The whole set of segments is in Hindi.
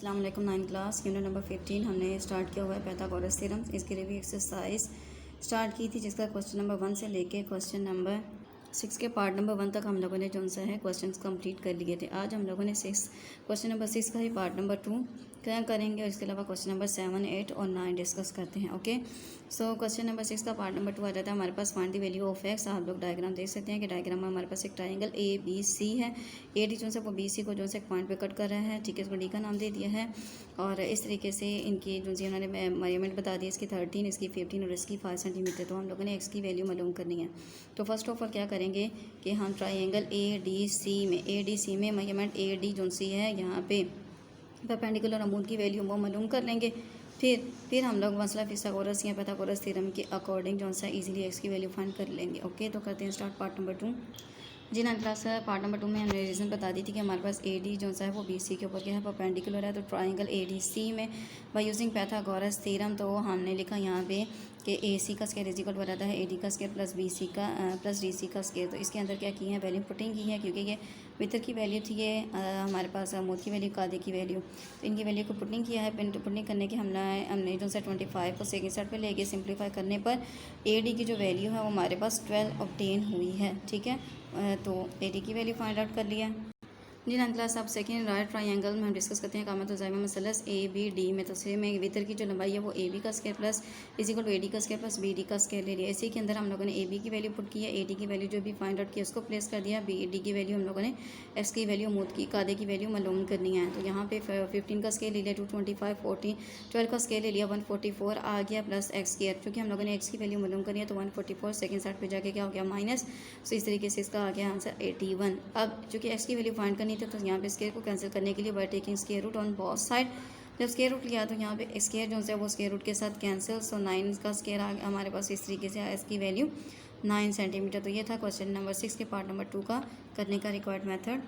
अस्सलाम वालेकुम। 9 क्लास यूनिट नंबर 15 हमने स्टार्ट किया हुआ है पाइथागोरस थ्योरम। इसकी रिव्यू एक्सरसाइज स्टार्ट की थी जिसका क्वेश्चन नंबर 1 से लेके क्वेश्चन नंबर 6 के पार्ट नंबर 1 तक हम लोगों ने जो सा है क्वेश्चन कंप्लीट कर लिए थे। आज हम लोगों ने क्वेश्चन नंबर 6 का ही पार्ट नंबर 2 क्या करेंगे और इसके अलावा क्वेश्चन नंबर 7, 8 और 9 डिस्कस करते हैं। ओके, सो क्वेश्चन नंबर 6 का पार्ट नंबर 2 आ जाता है हमारे पास find the value of X. आप लोग डायग्राम देख सकते हैं कि डायग्राम में हमारे पास एक ट्राइंगल ए बी सी है। ए डी जो है वो बी सी को जो है एक पॉइंट पे कट कर रहा है, ठीक है, इसको डी का नाम दे दिया है। और इस तरीके से इनकी जो सी उन्होंने मेजरमेंट बता दी, इसकी 13, इसकी 15 और इसकी 5 सेंटीमीटर। तो हम लोगों ने एक्स की वैल्यू मालूम करनी है। तो फर्स्ट ऑफ ऑल क्या करेंगे कि हम ट्राइंगल ए डी सी में मेजरमेंट ए डी जो सी है यहाँ पे परपेंडिकुलर अमूद की वैल्यू वो मालूम कर लेंगे। फिर हम लोग मसला फिथागोरस या पाइथागोरस थ्योरम के अकॉर्डिंग जो सा इजीली एक्स की वैल्यू फाइंड कर लेंगे। ओके, तो करते हैं स्टार्ट पार्ट नंबर 2। जी ना क्लास पार्ट नंबर 2 में हमने रीज़न बता दी थी कि हमारे पास ए डी जो है वो बी सी के ऊपर क्या है परपेंडिकुलर है। तो ट्राइंगल ए डी सी में बाय यूजिंग पाइथागोरस थ्योरम तो हमने लिखा यहाँ पे कि ए सी का स्क्वायर इज इक्वल टू रहता है ए डी का स्क्वायर प्लस बी सी का प्लस डी सी का स्क्वायर। तो इसके अंदर क्या की है, वैल्यू पुटिंग की है, क्योंकि ये वितर की वैल्यू थी, ये हमारे पास अमूद की वैल्यू, कादे की वैल्यू। तो इनकी वैल्यू को पुटिंग किया है। पुटिंग करने के हमने जो है 25 को सेकंड स्टेप पे ले गए। सिंप्लीफाई करने पर ए डी की जो वैल्यू है वो हमारे पास 12 ऑब्टेन हुई है, ठीक है। तो ए डी की वैल्यू फाइंड आउट कर लिया है। जी नाइन क्लास आप सेकेंड राइट ट्राइंगल में हम डिस्कस करते हैं कामत ज़ाइमा मसलस ए बी डी में। तो में वितर की जो लंबाई है वो ए बी का square plus is equal to A D का स्क्वायर प्लस बी डी का स्क्वायर ले लिया। इसी के अंदर हम लोगों ने ए बी की वैल्यू पुट की है, ए डी की वैल्यू जो भी फाइंड आउट किया उसको प्लेस कर दिया। बी डी की वैल्यू हम लोगों ने एक्स की वैल्यू मूद की कादे की वैल्यू मालूम करनी है। तो यहाँ पे 15 का स्केल ले लिया 225, 14, 12 का स्केल ले लिया 144 आ गया प्लस एक्स स्क्वायर। क्योंकि हम लोगों ने एक्स की वैल्यू मालूम करनी है तो 144 सेकंड साइड पे जाके क्या हो गया माइनस। तो इस तरीके से इसका आ गया आंसर 81। अब चूँकि एक्स की वैल्यू फाइंड करनी थी तो यहाँ पे स्केयर को कैंसिल करने के लिए by taking square root on both side. जब स्क्वायर रूट लिया तो यहाँ पे स्क्वायर जो है वो स्क्वायर रूट के साथ कैंसिल। सो 9 का स्क्वायर आ गया हमारे पास। इस तरीके से आया इसकी वैल्यू 9 सेंटीमीटर। तो ये था क्वेश्चन नंबर 6 के पार्ट नंबर 2 का करने का रिक्वायर्ड मेथड।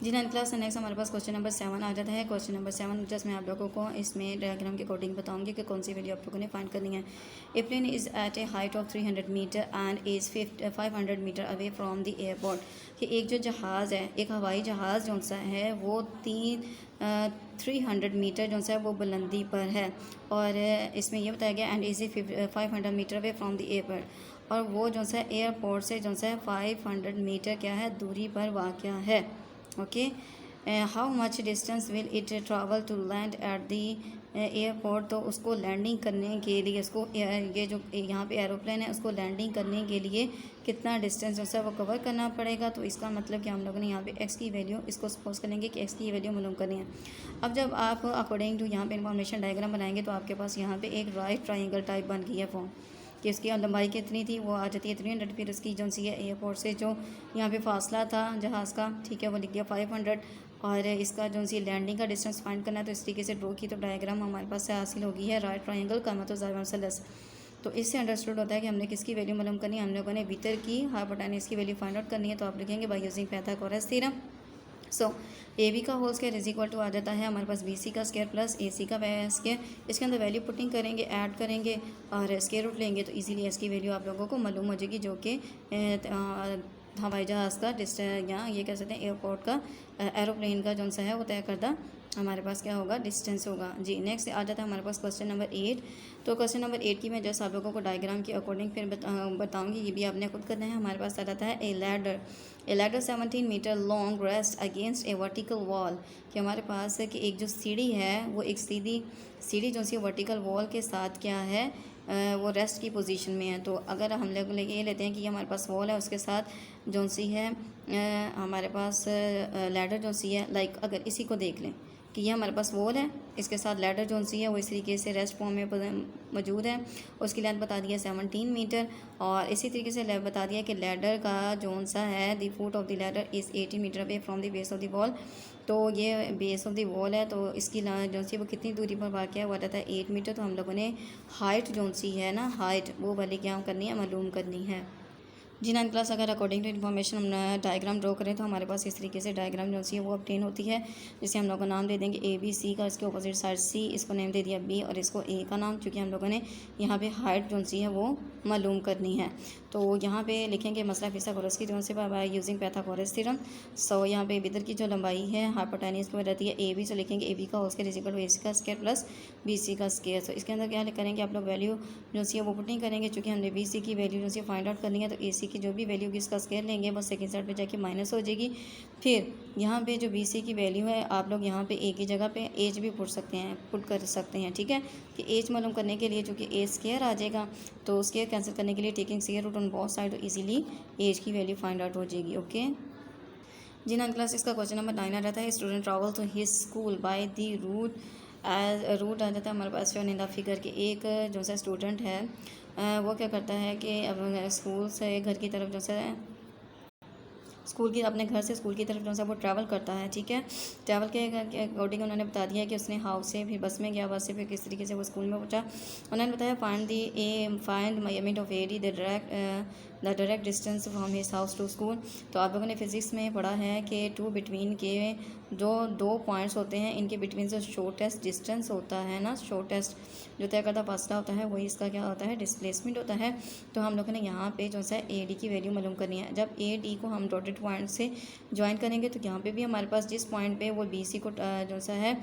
जी नाइन क्लास नेक्स्ट हमारे पास क्वेश्चन नंबर 7 आ जाता है। क्वेश्चन नंबर 7 जस्ट मैं आप लोगों को इसमें डायग्राम के अकॉर्डिंग बताऊंगी कि कौन सी वैल्यू आप लोगों ने फाइंड करनी है। A plane is at a height of 300 metre and is 500 metre away from the airport. कि एक जो जहाज़ है, एक हवाई जहाज़ जो सा है वो 300 मीटर जो सा है वो बुलंदी पर है। और इसमें यह बताया गया and is 500 metre away from the airport. और वो जो सा एयरपोर्ट से जो सा 500 मीटर क्या है दूरी पर वाक़ है। Okay, how much distance will it travel to land at the airport. तो उसको लैंडिंग करने के लिए उसको ये जो यहाँ पे एरोप्लेन है उसको लैंडिंग करने के लिए कितना डिस्टेंस जो है वो कवर करना पड़ेगा। तो इसका मतलब कि हम लोगों ने यहाँ पे एक्स की वैल्यू इसको सपोज करेंगे कि एक्स की वैल्यू मालूम करनी है। अब जब आप अकॉर्डिंग टू यहाँ पे इन्फॉर्मेशन डायग्राम बनाएंगे तो आपके पास यहाँ पे एक राइट ट्राइंगल टाइप बन गई है फॉर्म कि इसकी लंबाई कितनी थी वो आ जाती है 300। फिर उसकी जो सी है एयरपोर्ट से जो यहाँ पे फासला था जहाज़ का, ठीक है, वो लिख दिया 500। और इसका जो सी लैंडिंग का डिस्टेंस फाइंड करना है तो इस तरीके से ड्रॉ की। तो डायग्राम हमारे पास से हासिल हो गई है राइट ट्राइंगल का मतलब ज़ाइमसलस। तो इससे अंडरस्टूड होता है कि हमने किसकी वैल्यू मालूम करनी है, हम लोगों ने वितर की हाइपोटेन्यूज की वैल्यू फाइंड आउट करनी है। तो आप लिखेंगे by using Pythagoras theorem. So A B का whole square is equal to आ जाता है हमारे पास बी सी का स्क्वायर प्लस ए सी का स्क्वायर। इसके अंदर वैल्यू पुटिंग करेंगे, ऐड करेंगे और स्क्वायर रूट लेंगे तो इजीली इसकी वैल्यू आप लोगों को मालूम हो जाएगी, जो कि हवाई जहाज़ का डिस्टेंस या ये कह सकते हैं एयरपोर्ट का एरोप्लेन का जो सा है वो तय करदा हमारे पास क्या होगा डिस्टेंस होगा। जी नेक्स्ट आ जाता है हमारे पास क्वेश्चन नंबर 8। तो क्वेश्चन नंबर 8 की मैं जस्ट आप लोगों को डायग्राम के अकॉर्डिंग फिर बताऊंगी, ये भी आपने खुद करना है। हमारे पास आ जाता है a ladder 17 metre long rest against a vertical wall. कि हमारे पास है कि एक जो सीढ़ी है वो एक सीढ़ी जो सी वर्टिकल वॉल के साथ क्या है वो रेस्ट की पोजीशन में है। तो अगर हम लोग ये लेते हैं कि ये हमारे पास वॉल है उसके साथ जो सी है हमारे पास लैडर जो सी है, लाइक अगर इसी को देख लें कि ये हमारे पास वॉल है, इसके साथ लैडर जो सी है वो इस तरीके से रेस्ट फॉर्म में मौजूद है। उसकी लेंथ बता दिया 17 मीटर। और इसी तरीके से बता दिया कि लैडर का जो सा है the foot of the ladder is 80 metre away from the base of the wall. तो ये बेस ऑफ द वॉल है तो इसकी जो सी वो कितनी दूरी पर वाक़ है वो रहता है 8 मीटर। तो हम लोगों ने हाइट जो सी है ना, हाइट वो वाली क्या करनी है मालूम करनी है। जी नाइन क्लास अगर अकॉर्डिंग टू इन्फॉर्मेशन हम डायग्राम ड्रॉ करें तो हमारे पास इस तरीके से डायग्राम जो सी है वो ऑब्टेन होती है, जिसे हम लोग का नाम दे देंगे ए बी सी का। इसके अपोजिट साइड सी, इसको नेम दे दिया बी और इसको ए का नाम, क्योंकि हम लोगों ने यहाँ पे हाइट जो सी है वो मालूम करनी है। तो यहाँ पे लिखेंगे मसला फिसागोरस की जो से बाय यूजिंग पाइथागोरस थ्योरम। सो यहाँ पे विदर की जो लंबाई है हाइपोटेन्यूज की रहती है AB, से लिखेंगे AB का whole square is equal to AC का स्क्वायर प्लस BC का स्क्वायर। तो इसके अंदर क्या करेंगे आप लोग वैल्यू जो सी है वो पुट नहीं करेंगे, क्योंकि हमने BC की वैल्यू जो सी फाइंड आउट करनी है। तो AC की जो भी वैल्यू होगी इसका स्क्वायर लेंगे, बस सेकंड साइड पे जाके माइनस हो जाएगी। फिर यहाँ पे जो BC की वैल्यू है आप लोग यहाँ पे A की जगह पे एज भी पुट कर सकते हैं, ठीक है। कि एज मालूम करने के लिए चूँकि ए स्क्वायर आ जाएगा, तो स्क्वायर कैंसिल करने के लिए taking square root on both side, तो इजीली एज की वैल्यू फाइंड आउट हो जाएगी। ओके जी, 9 क्लास इसका क्वेश्चन नंबर 9 आ जाता है। Student travel to his school by the route आ जाता है हमारे पास शोन इन द फिगर के। एक जो सा स्टूडेंट है वो क्या करता है कि अब स्कूल से घर की तरफ जो सा अपने घर से स्कूल की तरफ जो है वो ट्रैवल करता है, ठीक है। ट्रैवल के अकॉर्डिंग उन्होंने बता दिया कि उसने हाउस से फिर बस में गया, बस से फिर किस तरीके से वो स्कूल में पहुंचा। उन्होंने बताया find measurement of AD the direct distance from his house to school. तो आप लोगों ने फिजिक्स में पढ़ा है कि टू बिटवीन के जो 2 पॉइंट्स होते हैं, इनके बिटवीन जो शॉर्टेस्ट डिस्टेंस होता है ना, शॉर्टेस्ट जो तय करता फासला होता है, वही इसका क्या होता है, डिस्प्लेसमेंट होता है। तो हम लोगों ने यहाँ पे जो सा AD की वैल्यू मालूम करनी है। जब AD को हम डॉटेड पॉइंट से ज्वाइन करेंगे तो यहाँ पे भी हमारे पास जिस पॉइंट पे वो BC को जो सा है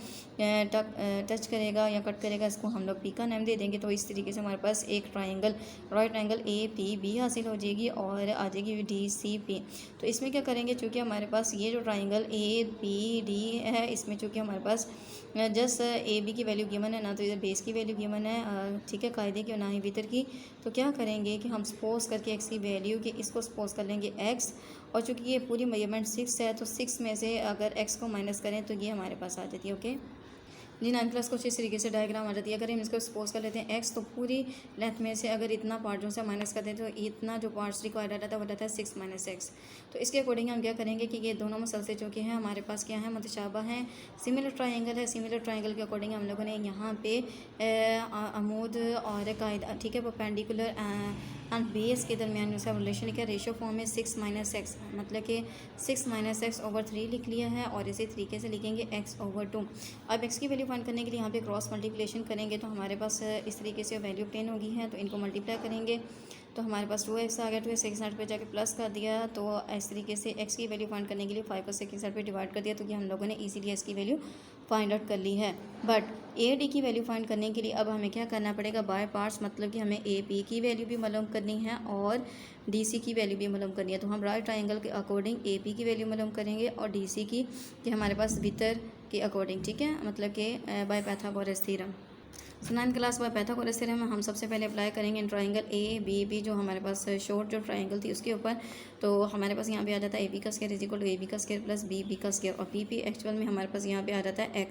टच करेगा या कट करेगा, इसको हम लोग P का नाम दे देंगे। तो इस तरीके से हमारे पास एक ट्राइंगल राइट ट्राइंगल APB हासिल हो जाएगी और आ जाएगी DCP। तो इसमें क्या करेंगे, चूँकि हमारे पास ये जो ट्राइंगल ABD है, इसमें चूँकि हमारे पास जस्ट AB की वैल्यू गिवन है ना, तो इधर बेस की वैल्यू गिवन है, ठीक है, कायदे की और ना ही भीतर की। तो क्या करेंगे कि हम सपोज करके x की वैल्यू कि इसको सपोज कर लेंगे x, और चूँकि ये पूरी मेजरमेंट 6 है तो 6 में से अगर x को माइनस करें तो ये हमारे पास आ जाती है। ओके जी, 9 क्लास को इस तरीके से डायग्राम आ जाती है। अगर हम इसको सपोज कर लेते हैं x, तो पूरी लेंथ में से अगर इतना पार्ट जो से माइनस कर दें तो इतना जो पार्ट्स रिक्वायर्ड रहता है वो रहता है 6 माइनस x। तो इसके अकॉर्डिंग हम क्या करेंगे कि ये दोनों मसल से जो कि हैं हमारे पास क्या है, मुतशाबा हैं, सिमिलर ट्राइंगल है। सिमिलर ट्राइंगल के अकॉर्डिंग हम लोगों ने यहाँ पे अमूद और कायदा, ठीक है, परपेंडिकुलर एंड बेस के दरमियान जो सा रिलेशन लिखा है। रेशियो फॉर्म में 6 माइनस x, मतलब कि 6 माइनस x ओवर 3 लिख लिया है, और इसी तरीके से लिखेंगे x ओवर 2। अब x की वैल्यू फाइंड करने के लिए यहाँ पे क्रॉस मल्टीप्लिकेशन करेंगे तो हमारे पास इस तरीके से वैल्यू 10 होगी है। तो इनको मल्टीप्लाई करेंगे तो हमारे पास 2x आ गया, 2x सेकंड साइड पे जाके प्लस कर दिया। तो इस तरीके से x की वैल्यू फाइंड करने के लिए 5 को सेकंड साइड पे डिवाइड कर दिया, तो कि हम लोगों ने इजीली x की वैल्यू फाइंड आउट कर ली है। बट AD की वैल्यू फाइंड करने के लिए अब हमें क्या करना पड़ेगा, बाय पार्ट्स, मतलब कि हमें AP की वैल्यू भी मालूम करनी है और DC की वैल्यू भी मालूम करनी है। तो हम राइट ट्राइंगल के अकॉर्डिंग AP की वैल्यू मालूम करेंगे और DC की कि हमारे पास भीतर के अकॉर्डिंग, ठीक है, मतलब कि by Pythagoras theorem. So 9 class by Pythagoras theorem हम सबसे पहले अप्लाई करेंगे इन ट्राइंगल ABB, जो हमारे पास शॉर्ट जो ट्राइंगल थी उसके ऊपर। तो हमारे पास यहाँ पे आ जाता है AB का square is equal to AB का स्क्वायर प्लस BB का स्क्वायर, और PP एक्चुअल में हमारे पास यहाँ पे आ जाता है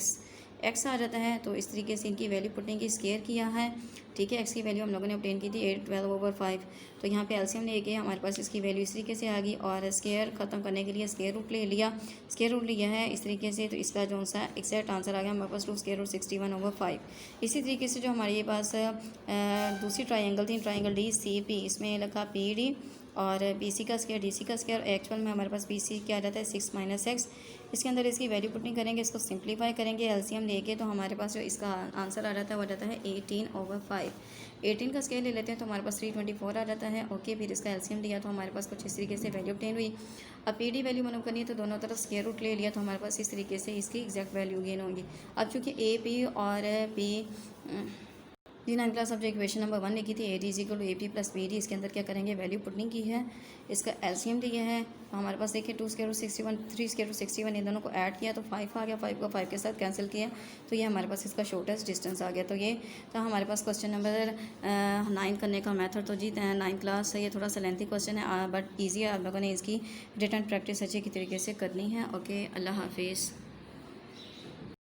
x आ जाता है। तो इस तरीके से इनकी वैल्यू पुटिंग की स्क्वायर किया है, ठीक है। x की वैल्यू हम लोगों ने ऑब्टेन की थी 8 12 ओवर 5। तो यहाँ पे एलसीएम लेके हमारे पास इसकी वैल्यू इस तरीके से आ गई, और स्क्वायर ख़त्म करने के लिए स्क्वायर रूट ले लिया, स्क्वायर रूट लिया है इस तरीके से। तो इसका जो सा एग्जैक्ट आंसर आ गया हमारे पास 2 स्क्वायर रूट 61 ओवर 5। इसी तरीके से जो हमारे पास दूसरी ट्राइंगल थी, ट्राइंगल DCP, इसमें लगा PD और BC का स्क्वायर DC का स्क्वायर। एक्चुअल में हमारे पास BC क्या आ जाता है 6 माइनस x। इसके अंदर इसकी वैल्यू पुटिंग करेंगे, इसको सिंप्लीफाई करेंगे एलसीएम लेके, तो हमारे पास जो इसका आंसर आ जाता है वो जाता है 18 ओवर 5। 18 का स्क्वायर ले लेते हैं तो हमारे पास 324 आ जाता है। ओके, फिर इसका एलसीएम लिया तो हमारे पास कुछ इस तरीके से वैल्यू ऑब्टेन हुई। अब PD वैल्यू मालूम करनी है तो दोनों तरफ स्क्वायर रूट ले लिया, तो हमारे पास इस तरीके से इसकी एग्जैक्ट वैल्यू गेन होगी। अब चूँकि AP और P जी, 9 क्लास सब्जेक्ट क्वेश्चन नंबर 1 लिखी थी AD is equal to AP plus BD। इसके अंदर क्या करेंगे, वैल्यू पुटिंग की है, इसका एलसीएम दिया है। हमारे पास देखिए 2 स्क्वायर रूट 61 3 स्क्वायर रूट 61, इन दोनों को ऐड किया तो 5 आ गया, 5 को 5 के साथ कैंसिल किया तो ये हमारे पास इसका शॉर्टेस्ट डिस्टेंस आ गया। तो ये था हमारे पास क्वेश्चन नंबर 9 करने का मेथड। तो जी 9 क्लास ये थोड़ा सा लेंथी क्वेश्चन है बट ईजी है, आप लोगों ने इसकी रिटर्न प्रैक्टिस अच्छे की तरीके से करनी है। ओके, अल्लाह हाफिज़।